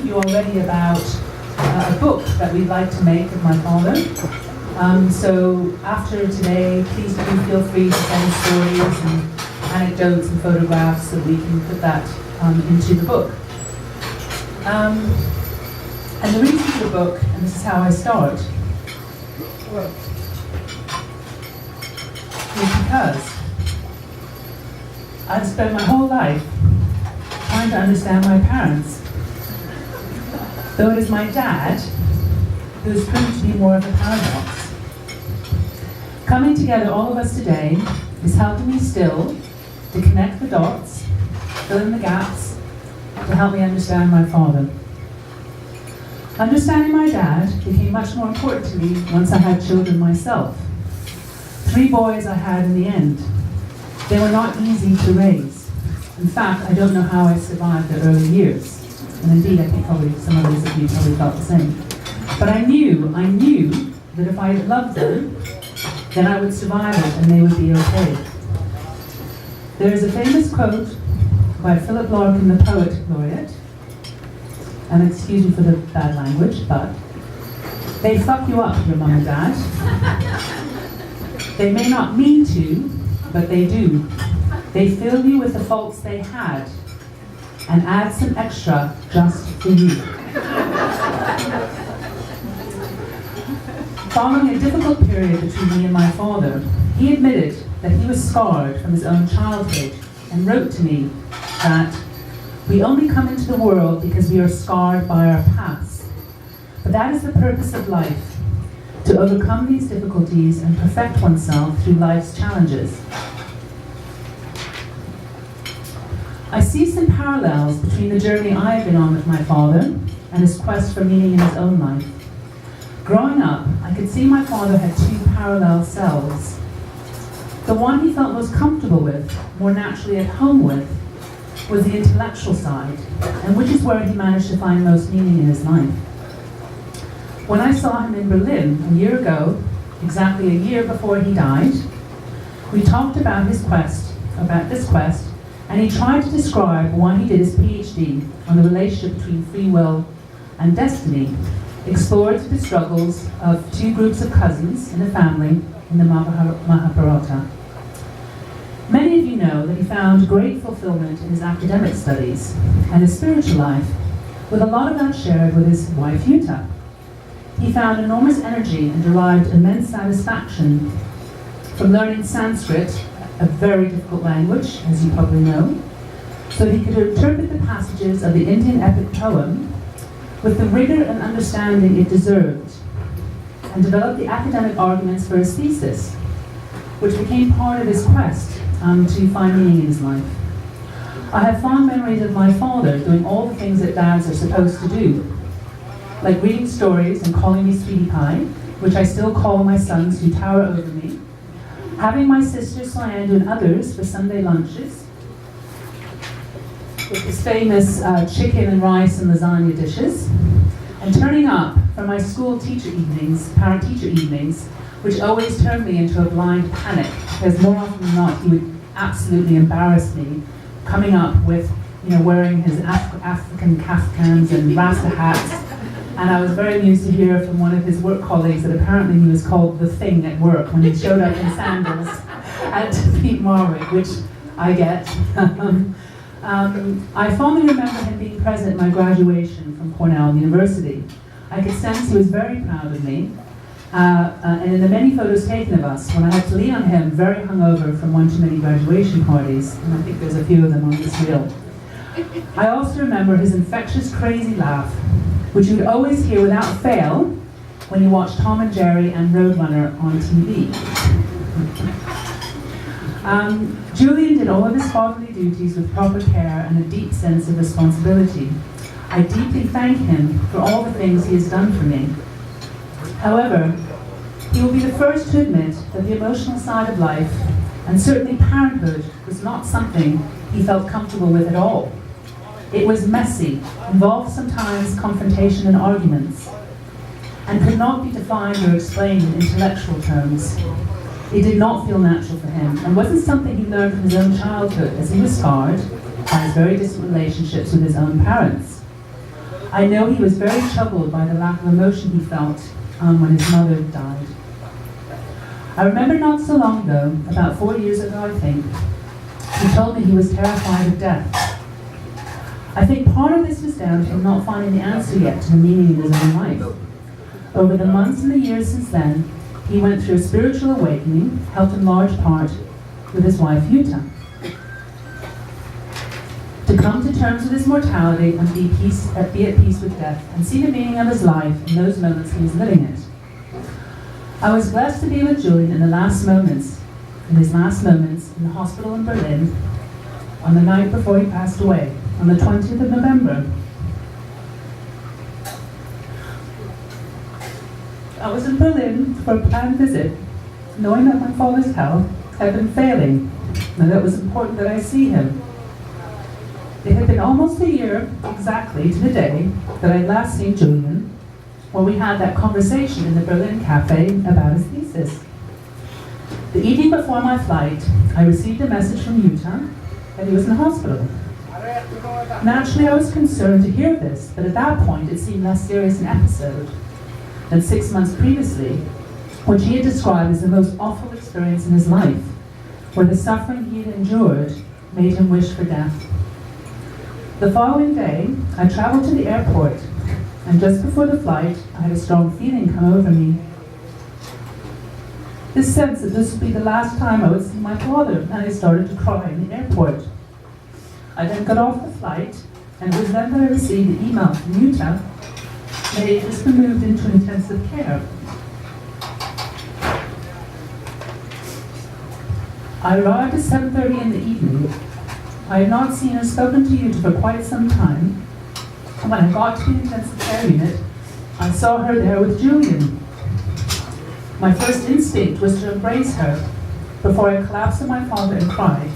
you already about a book that we'd like to make of my father. So after today, please do feel free to send stories and anecdotes and photographs so we can put that into the book. And the reason for the book, and this is how I start, is because I've spent my whole life trying to understand my parents. Though it is my dad who has proved to be more of a paradox. Coming together, all of us today, is helping me still to connect the dots, fill in the gaps, to help me understand my father. Understanding my dad became much more important to me once I had children myself. 3 boys I had in the end. They were not easy to raise. In fact, I don't know how I survived their early years. And indeed, I think probably some others of you probably felt the same. But I knew that if I loved them, then I would survive it and they would be okay. There is a famous quote by Philip Larkin, the poet laureate, and excuse me for the bad language, but they fuck you up, your mum and dad. They may not mean to, but they do. They fill you with the faults they had and add some extra just for you. Following a difficult period between me and my father, he admitted that he was scarred from his own childhood and wrote to me that we only come into the world because we are scarred by our past. But that is the purpose of life, to overcome these difficulties and perfect oneself through life's challenges. I see some parallels between the journey I have been on with my father and his quest for meaning in his own life. Growing up, I could see my father had 2 parallel selves. The one he felt most comfortable with, more naturally at home with, was the intellectual side, and which is where he managed to find most meaning in his life. When I saw him in Berlin a year ago, exactly a year before he died, we talked about this quest, and he tried to describe why he did his PhD on the relationship between free will and destiny, explored the struggles of 2 groups of cousins in a family in the Mahabharata. Many of you know that he found great fulfillment in his academic studies and his spiritual life, with a lot of that shared with his wife Yuta. He found enormous energy and derived immense satisfaction from learning Sanskrit, a very difficult language, as you probably know, so that he could interpret the passages of the Indian epic poem with the rigor and understanding it deserved, and develop the academic arguments for his thesis, which became part of his quest to find meaning in his life. I have fond memories of my father doing all the things that dads are supposed to do, like reading stories and calling me sweetie pie, which I still call my sons who tower over me, having my sister Soyandu and others for Sunday lunches, with his famous chicken and rice and lasagna dishes, and turning up for my school teacher evenings, parent-teacher evenings, which always turned me into a blind panic, because more often than not, he would absolutely embarrass me, coming up with, wearing his African kaftans and rasta hats. And I was very amused to hear from one of his work colleagues that apparently he was called the Thing at work when he showed up in sandals at Pete Marwick, which I get. I fondly remember him being present at my graduation from Cornell University. I could sense he was very proud of me. And in the many photos taken of us, when I had to lean on him very hungover from one too many graduation parties, and I think there's a few of them on this reel, I also remember his infectious, crazy laugh, which you would always hear without fail when you watched Tom and Jerry and Roadrunner on TV. Julian did all of his fatherly duties with proper care and a deep sense of responsibility. I deeply thank him for all the things he has done for me. However, he will be the first to admit that the emotional side of life, and certainly parenthood, was not something he felt comfortable with at all. It was messy, involved sometimes confrontation and arguments, and could not be defined or explained in intellectual terms. It did not feel natural for him, and wasn't something he learned from his own childhood, as he was scarred by his very distant relationships with his own parents. I know he was very troubled by the lack of emotion he felt when his mother died. I remember not so long ago, about 4 years ago I think, he told me he was terrified of death. I think part of this was down to him not finding the answer yet to the meaning of his own life. Over the months and the years since then, he went through a spiritual awakening, helped in large part with his wife Jutta, to come to terms with his mortality and be at peace with death, and see the meaning of his life in those moments he was living it. I was blessed to be with Julian in his last moments in the hospital in Berlin on the night before he passed away, on the 20th of November. I was in Berlin for a planned visit, knowing that my father's health had been failing, and that it was important that I see him. It had been almost a year, exactly to the day, that I had last seen Julian, when we had that conversation in the Berlin cafe about his thesis. The evening before my flight, I received a message from Jutta that he was in hospital. Naturally, I was concerned to hear this, but at that point it seemed less serious an episode than 6 months previously, which he had described as the most awful experience in his life, where the suffering he had endured made him wish for death. The following day, I traveled to the airport, and just before the flight, I had a strong feeling come over me. This sense that this would be the last time I would see my father, and I started to cry in the airport. I then got off the flight, and it was then that I received the email from Jutta that he had just been moved into intensive care. I arrived at 7:30 in the evening. I had not seen or spoken to Jutta for quite some time. And when I got to the intensive care unit, I saw her there with Julian. My first instinct was to embrace her before I collapsed on my father and cried.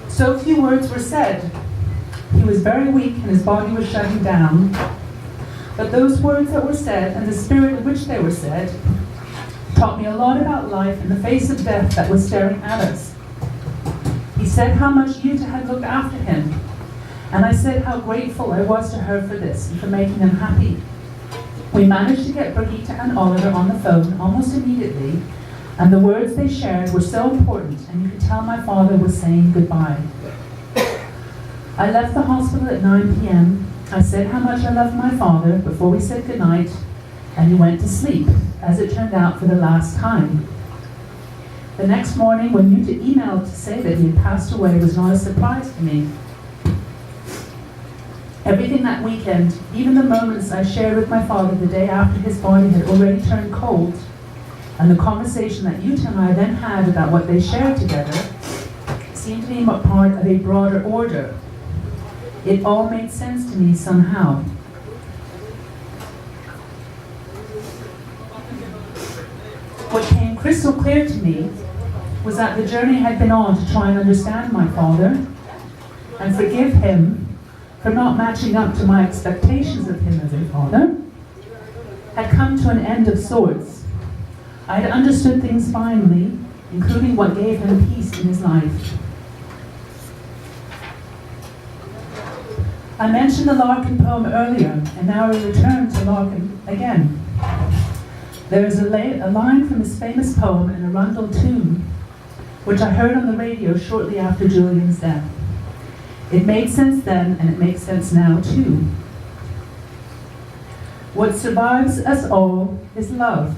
So few words were said. He was very weak and his body was shutting down. But those words that were said and the spirit in which they were said taught me a lot about life in the face of death that was staring at us. He said how much Jutta had looked after him, and I said how grateful I was to her for this and for making him happy. We managed to get Birgitta and Oliver on the phone almost immediately, and the words they shared were so important, and you could tell my father was saying goodbye. I left the hospital at 9 p.m. I said how much I loved my father before we said goodnight, and he went to sleep, as it turned out for the last time. The next morning, when Jutta emailed to say that he had passed away, was not a surprise to me. Everything that weekend, even the moments I shared with my father the day after his body had already turned cold, and the conversation that Jutta and I then had about what they shared together, seemed to be part of a broader order. It all made sense to me somehow. What came crystal clear to me was that the journey I had been on to try and understand my father and forgive him for not matching up to my expectations of him as a father had come to an end of sorts. I had understood things finally, including what gave him peace in his life. I mentioned the Larkin poem earlier, and now I return to Larkin again. There is a line from his famous poem in Arundel tune, which I heard on the radio shortly after Julian's death. It made sense then, and it makes sense now too. What survives us all is love.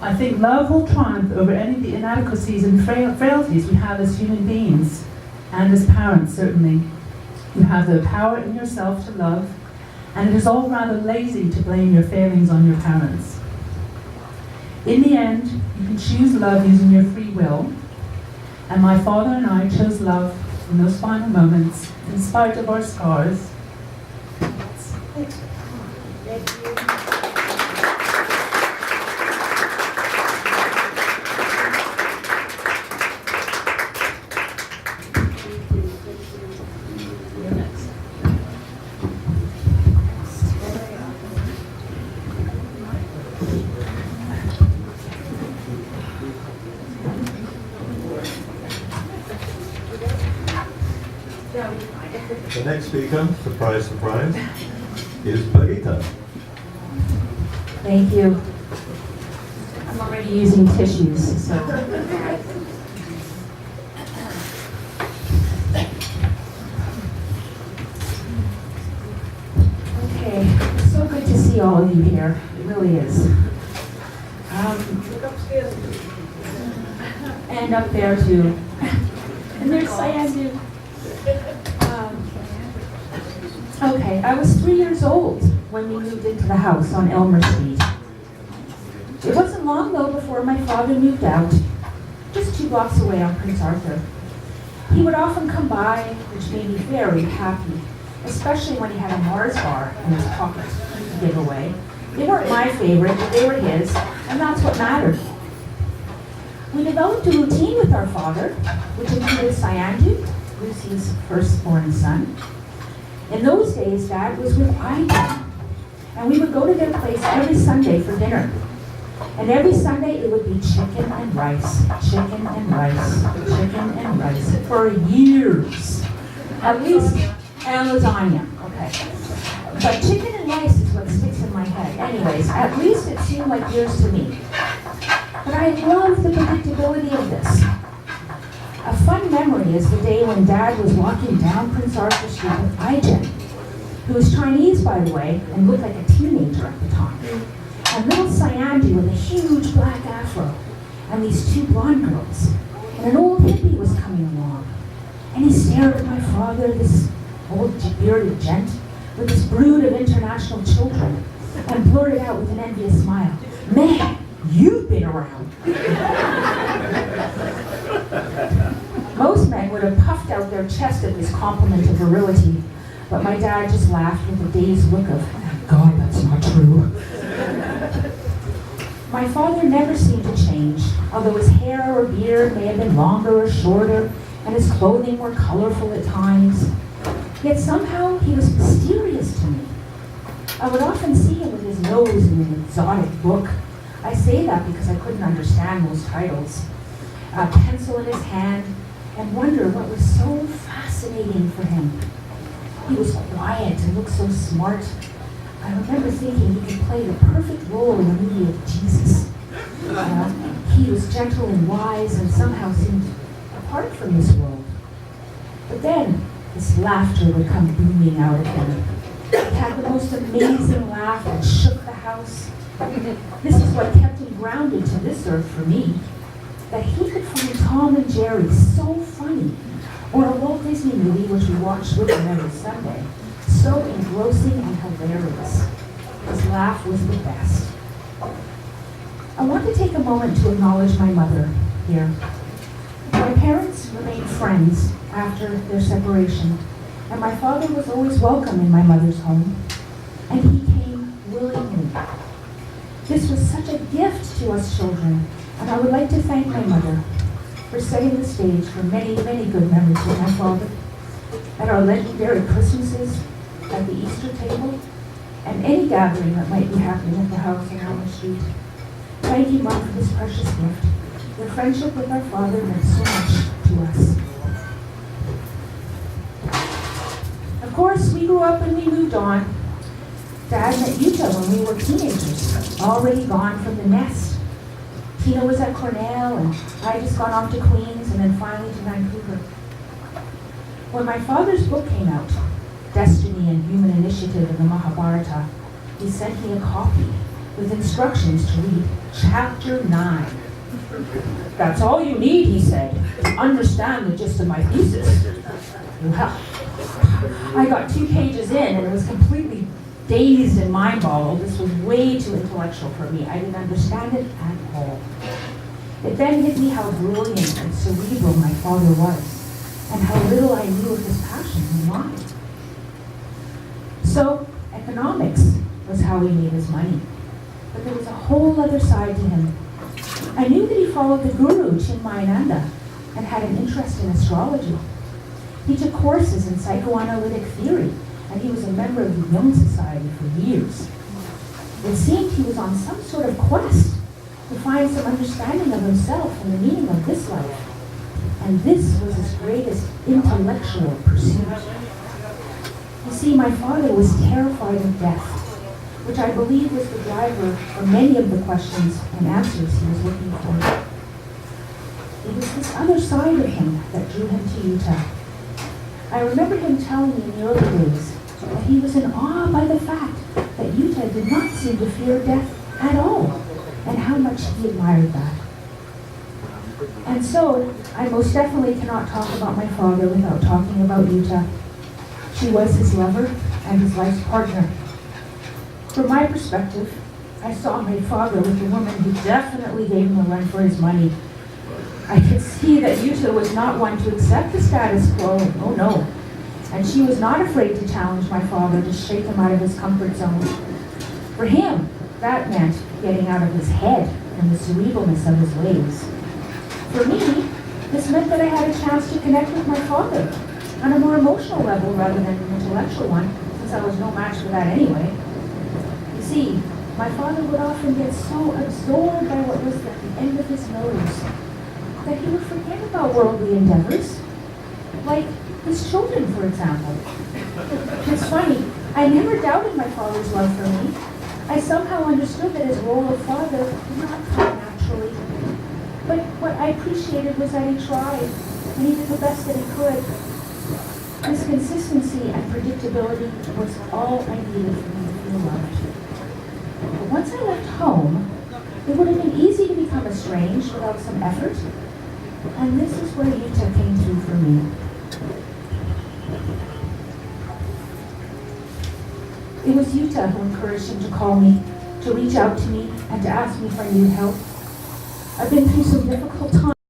I think love will triumph over any of the inadequacies and frailties we have as human beings, and as parents certainly. You have the power in yourself to love, and it is all rather lazy to blame your failings on your parents. In the end, you can choose love using your free will, and my father and I chose love in those final moments, in spite of our scars. That's it. Thank you. The next speaker, surprise, surprise, is Birgitta. Thank you. I'm already using tissues, so. Okay, it's so good to see all of you here. It really is. And up there too. And there's Cyandu. Okay, I was 3 years old when we moved into the house on Elmer Street. It wasn't long though before my father moved out, just 2 blocks away on Prince Arthur. He would often come by, which made me very happy, especially when he had a Mars bar in his pocket to give away. They weren't my favorite, but they were his, and that's what mattered. We developed a routine with our father, which included Cyandu, Lucy's firstborn son. In those days, Dad was with Ida, and we would go to their place every Sunday for dinner. And every Sunday it would be chicken and rice, chicken and rice, chicken and rice, for years. At least, and lasagna, okay. But chicken and rice is what sticks in my head. Anyways, at least it seemed like years to me. But I love the predictability of this. A fun memory is the day when Dad was walking down Prince Arthur Street with Ijen, who was Chinese, by the way, and looked like a teenager at the time. And little Cyandu with a huge black afro, and these 2 blonde girls. And an old hippie was coming along. And he stared at my father, this old bearded gent, with this brood of international children, and blurted out with an envious smile, "Man, you've been around." Most men would have puffed out their chest at this compliment of virility, but my dad just laughed with a dazed look of, "Thank God that's not true." My father never seemed to change, although his hair or beard may have been longer or shorter, and his clothing were colorful at times. Yet somehow he was mysterious to me. I would often see him with his nose in an exotic book. I say that because I couldn't understand those titles. A pencil in his hand, and wonder what was so fascinating for him. He was quiet and looked so smart. I remember thinking he could play the perfect role in the movie of Jesus. He was gentle and wise and somehow seemed apart from this world. But then, this laughter would come booming out of him. He had the most amazing laugh that shook the house. This is what kept him grounded to this earth for me. That he could find Tom and Jerry so funny, or a Walt Disney movie, which we watched with him every Sunday, so engrossing and hilarious. His laugh was the best. I want to take a moment to acknowledge my mother here. My parents remained friends after their separation, and my father was always welcome in my mother's home, and he came willingly. This was such a gift to us children, and I would like to thank my mother for setting the stage for many, many good memories with my father at our legendary Christmases, at the Easter table, and any gathering that might be happening at the house on Elmer Street. Thank you, Mom, for this precious gift. Your friendship with our father meant so much to us. Of course, we grew up and we moved on. Dad met Yuta when we were teenagers, already gone from the nest. Tina was at Cornell, and I had just gone off to Queens, and then finally to Vancouver. When my father's book came out, Destiny and Human Initiative in the Mahabharata, he sent me a copy with instructions to read Chapter 9. That's all you need, he said, to understand the gist of my thesis. Well, I got 2 pages in, and it was completely dazed and mind-boggled. This was way too intellectual for me. I didn't understand it at all. It then hit me how brilliant and cerebral my father was, and how little I knew of his passion and mine. So, economics was how he made his money. But there was a whole other side to him. I knew that he followed the guru, Chinmayananda, and had an interest in astrology. He took courses in psychoanalytic theory, and he was a member of the Young Society for years. It seemed he was on some sort of quest to find some understanding of himself and the meaning of this life. And this was his greatest intellectual pursuit. You see, my father was terrified of death, which I believe was the driver for many of the questions and answers he was looking for. It was this other side of him that drew him to Utah. I remember him telling me in the early days that he was in awe by the fact that Utah did not seem to fear death at all, and how much he admired that. And so, I most definitely cannot talk about my father without talking about Utah. She was his lover and his life's partner. From my perspective, I saw my father with a woman who definitely gave him a run for his money. I could see that Utah was not one to accept the status quo, oh no. And she was not afraid to challenge my father, to shake him out of his comfort zone. For him, that meant getting out of his head and the cerebralness of his ways. For me, this meant that I had a chance to connect with my father on a more emotional level rather than an intellectual one, since I was no match for that anyway. You see, my father would often get so absorbed by what was at the end of his nose that he would forget about worldly endeavors, like his children, for example. It's funny, I never doubted my father's love for me. I somehow understood that his role of father did not come naturally. But what I appreciated was that he tried, and he did the best that he could. This consistency and predictability was all I needed for me to feel loved. But once I left home, it would have been easy to become estranged without some effort. And this is where Utah came through for me. It was Utah who encouraged him to call me, to reach out to me, and to ask me if I needed help. I've been through some difficult times.